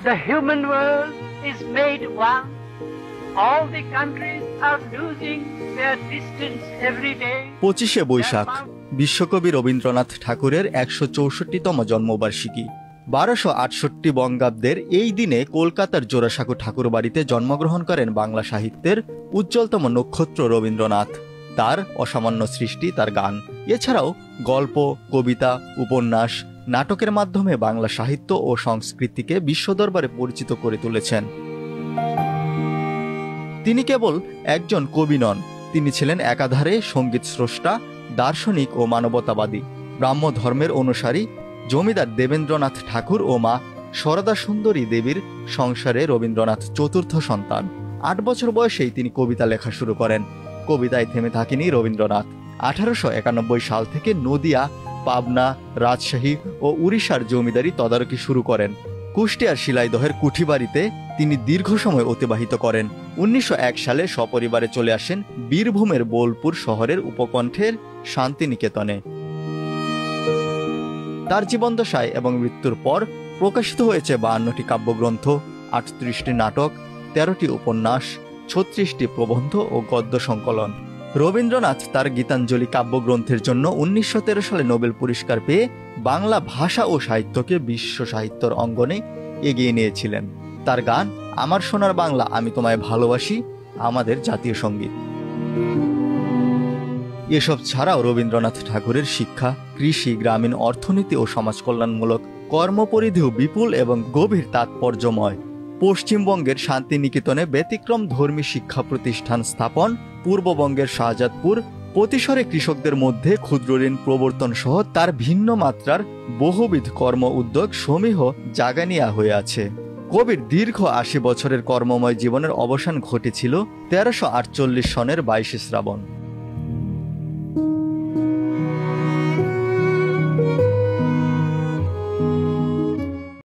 The human world is made one. All the countries are losing their distance every day. 25শে Boishakh বিশ্বকবি রবীন্দ্রনাথ ঠাকুরের 164তম জন্মবার্ষিকী। 1268 বঙ্গাব্দের এই দিনে কলকাতার জোড়াসাঁকো ঠাকুরবাড়িতে জন্মগ্রহণ করেন বাংলা সাহিত্যের উজ্জ্বলতম নক্ষত্র রবীন্দ্রনাথ। তার অসামান্য সৃষ্টি, তার গান, এছাড়াও গল্প, কবিতা, উপন্যাস, নাটকের মাধ্যমে বাংলা সাহিত্য ও সংস্কৃতিকে বিশ্ব দরবারে পরিচিত করে তুলেছেন। তিনি কেবল একজন কবি নন, তিনি ছিলেন একাধারে সঙ্গীত স্রষ্টা, দার্শনিক ও মানবতাবাদী। ব্রাহ্ম ধর্মের অনুসারী জমিদার দেবেন্দ্রনাথ ঠাকুর ও মা সরদা সুন্দরী দেবীর সংসারে রবীন্দ্রনাথ চতুর্থ সন্তান। 8 বছর বয়সেই তিনি কবিতা লেখা শুরু করেন। কবিতায় থেমে থাকেনি রবীন্দ্রনাথ। 1891 সাল থেকে নদিয়া, পাবনা, রাজশাহী ও উড়িষ্যার জমিদারি তদারকি শুরু করেন। কুষ্টিয়ার শিলাইদহের কুঠিবাড়িতে তিনি দীর্ঘ সময় অতিবাহিত করেন। 1901 সালে সপরিবারে চলে আসেন বীরভূমের বোলপুর শহরের উপকণ্ঠের শান্তিনিকেতনে। তার জীবনদশায় এবং মৃত্যুর পর প্রকাশিত হয়েছে 52টি কাব্যগ্রন্থ, 38টি নাটক, 13টি উপন্যাস, 36টি প্রবন্ধ ও গদ্য সংকলন। রবীন্দ্রনাথ তার গীতাঞ্জলি কাব্যগ্রন্থের জন্য 1913 সালে নোবেল পুরস্কার পেয়ে বাংলা ভাষা ও সাহিত্যকে বিশ্ব সাহিত্যের অঙ্গনে এগিয়ে নিয়েছিলেন। তার গান আমার সোনার বাংলা, আমি তোমায় ভালোবাসি আমাদের জাতীয় সঙ্গীত। এসব ছাড়াও রবীন্দ্রনাথ ঠাকুরের শিক্ষা, কৃষি, গ্রামীণ অর্থনীতি ও সমাজ কল্যাণমূলক কর্মপরিধিও বিপুল এবং গভীর তাৎপর্যময়। পশ্চিমবঙ্গের শান্তিনিকেতনে ব্যতিক্রম ধর্মী শিক্ষা প্রতিষ্ঠান স্থাপন, পূর্ববঙ্গের শাহজাদপুর প্রতিসরে কৃষকদের মধ্যে ক্ষুদ্র ঋণ প্রবর্তন সহ তার ভিন্ন মাত্রার বহুবিধ কর্ম উদ্যোগ সমীহ জাগানিয়া হয়ে আছে। কবির দীর্ঘ 80 বছরের কর্মময় জীবনের অবসান ঘটেছিল 1348 সনের 22 শ্রাবণ।